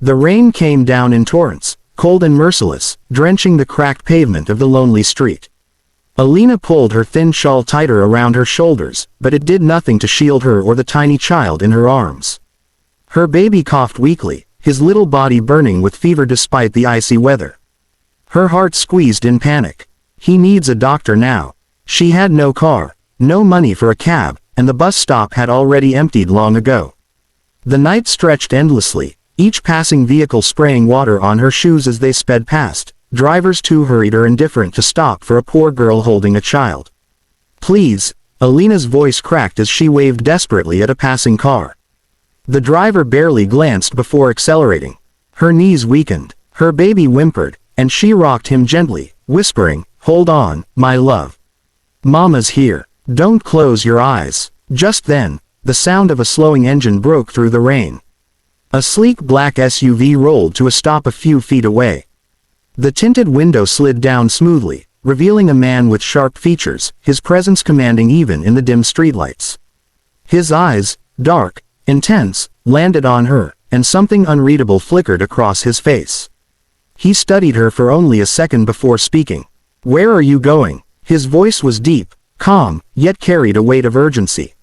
The rain came down in torrents, cold and merciless, drenching the cracked pavement of the lonely street. Alina pulled her thin shawl tighter around her shoulders, but it did nothing to shield her or the tiny child in her arms. Her baby coughed weakly, his little body burning with fever despite the icy weather. Her heart squeezed in panic. He needs a doctor now. She had no car, no money for a cab, and the bus stop had already emptied long ago. The night stretched endlessly, each passing vehicle spraying water on her shoes as they sped past, drivers too hurried or indifferent to stop for a poor girl holding a child. "Please," Alina's voice cracked as she waved desperately at a passing car. The driver barely glanced before accelerating. Her knees weakened, her baby whimpered, and she rocked him gently, whispering, "Hold on, my love. Mama's here. Don't close your eyes." Just then, the sound of a slowing engine broke through the rain. A sleek black SUV rolled to a stop a few feet away. The tinted window slid down smoothly, revealing a man with sharp features, his presence commanding even in the dim streetlights. His eyes, dark, intense, landed on her, and something unreadable flickered across his face. He studied her for only a second before speaking. "Where are you going?" His voice was deep, calm, yet carried a weight of urgency.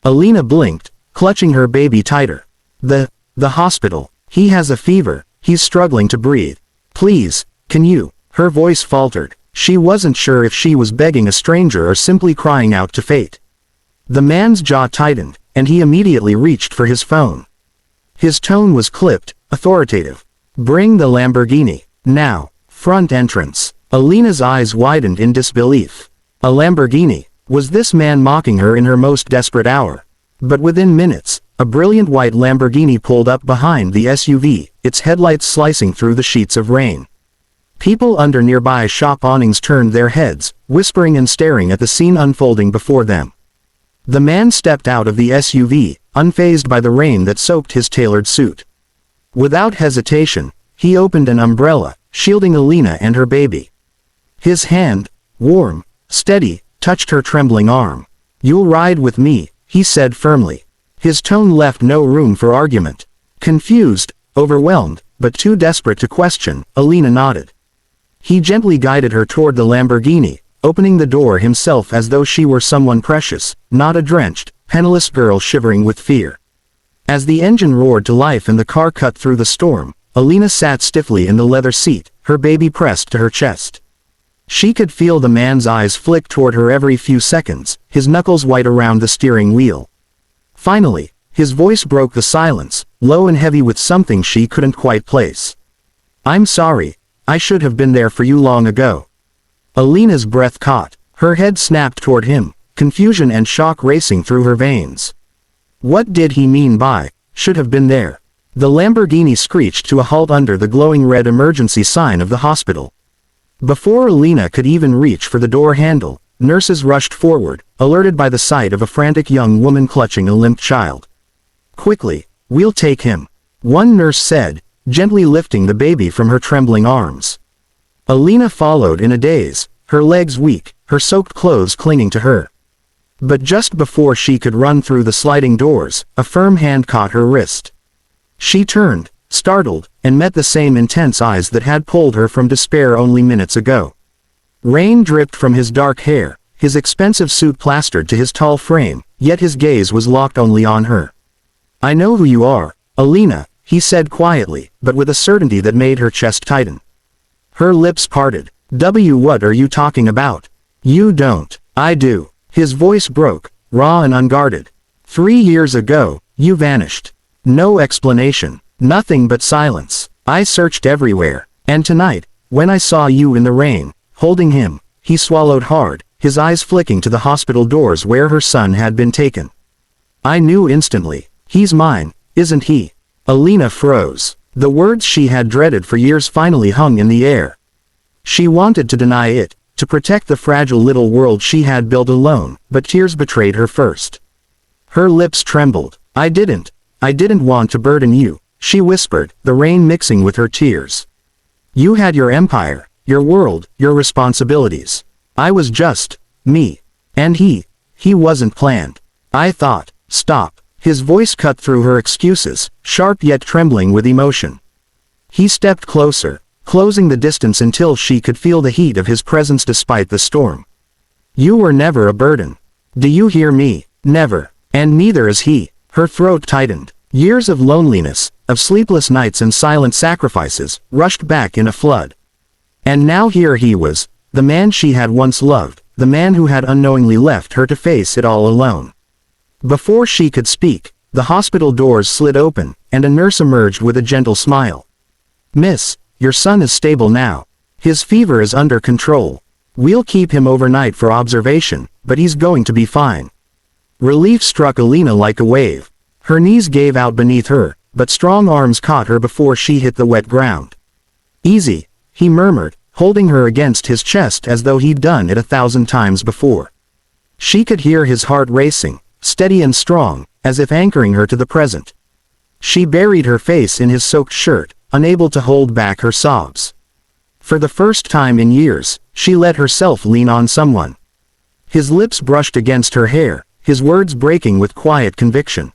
Alina blinked, clutching her baby tighter. The hospital. He has a fever, he's struggling to breathe. "Please, can you?" Her voice faltered. She wasn't sure if she was begging a stranger or simply crying out to fate. The man's jaw tightened, and he immediately reached for his phone. His tone was clipped, authoritative. "Bring the Lamborghini. Now." Front entrance. Alina's eyes widened in disbelief. A Lamborghini? Was this man mocking her in her most desperate hour? But within minutes, a brilliant white Lamborghini pulled up behind the SUV, its headlights slicing through the sheets of rain. People under nearby shop awnings turned their heads, whispering and staring at the scene unfolding before them. The man stepped out of the SUV, unfazed by the rain that soaked his tailored suit. Without hesitation, he opened an umbrella, shielding Alina and her baby. His hand, warm, steady, touched her trembling arm. "You'll ride with me," he said firmly. His tone left no room for argument. Confused, overwhelmed, but too desperate to question, Alina nodded. He gently guided her toward the Lamborghini, opening the door himself as though she were someone precious, not a drenched, penniless girl shivering with fear. As the engine roared to life and the car cut through the storm, Alina sat stiffly in the leather seat, her baby pressed to her chest. She could feel the man's eyes flick toward her every few seconds, his knuckles white around the steering wheel. Finally, his voice broke the silence, low and heavy with something she couldn't quite place. "I'm sorry. I should have been there for you long ago." Alina's breath caught. Her head snapped toward him, confusion and shock racing through her veins. What did he mean by, "should have been there"? The Lamborghini screeched to a halt under the glowing red emergency sign of the hospital. Before Alina could even reach for the door handle, nurses rushed forward, alerted by the sight of a frantic young woman clutching a limp child. "Quickly, we'll take him," one nurse said, gently lifting the baby from her trembling arms. Alina followed in a daze, her legs weak, her soaked clothes clinging to her. But just before she could run through the sliding doors, a firm hand caught her wrist. She turned, startled, and met the same intense eyes that had pulled her from despair only minutes ago. Rain dripped from his dark hair, his expensive suit plastered to his tall frame, yet his gaze was locked only on her. "I know who you are, Alina," he said quietly, but with a certainty that made her chest tighten. Her lips parted. What are you talking about?" "You don't." "I do." His voice broke, raw and unguarded. 3 years ago, you vanished. No explanation. Nothing but silence. I searched everywhere. And tonight, when I saw you in the rain, holding him," he swallowed hard, his eyes flicking to the hospital doors where her son had been taken. "I knew instantly. He's mine, isn't he?" Alina froze. The words she had dreaded for years finally hung in the air. She wanted to deny it, to protect the fragile little world she had built alone, but tears betrayed her first. Her lips trembled. I didn't want to burden you," she whispered, the rain mixing with her tears. "You had your empire, your world, your responsibilities. I was just me. And he wasn't planned. I thought." "Stop." His voice cut through her excuses, sharp yet trembling with emotion. He stepped closer, closing the distance until she could feel the heat of his presence despite the storm. You were never a burden. Do you hear me? Never. And neither is he. Her throat tightened. Years of loneliness, of sleepless nights and silent sacrifices, rushed back in a flood. And now here he was, the man she had once loved, the man who had unknowingly left her to face it all alone. Before she could speak, the hospital doors slid open, and a nurse emerged with a gentle smile. Miss, your son is stable now. His fever is under control. We'll keep him overnight for observation, but he's going to be fine. Relief struck Alina like a wave. Her knees gave out beneath her, but strong arms caught her before she hit the wet ground. Easy, he murmured, holding her against his chest as though he'd done it 1,000 times before. She could hear his heart racing, steady and strong, as if anchoring her to the present. She buried her face in his soaked shirt, unable to hold back her sobs. For the first time in years, she let herself lean on someone. His lips brushed against her hair, his words breaking with quiet conviction.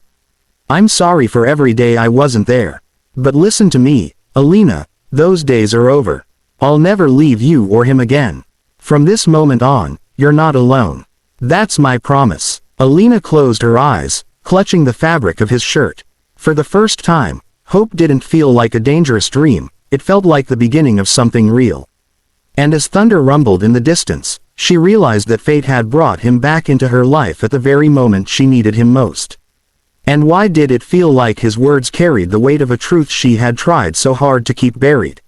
I'm sorry for every day I wasn't there. But listen to me, Alina, those days are over. I'll never leave you or him again. From this moment on, you're not alone. That's my promise. Alina closed her eyes, clutching the fabric of his shirt. For the first time, hope didn't feel like a dangerous dream, it felt like the beginning of something real. And as thunder rumbled in the distance, she realized that fate had brought him back into her life at the very moment she needed him most. And why did it feel like his words carried the weight of a truth she had tried so hard to keep buried?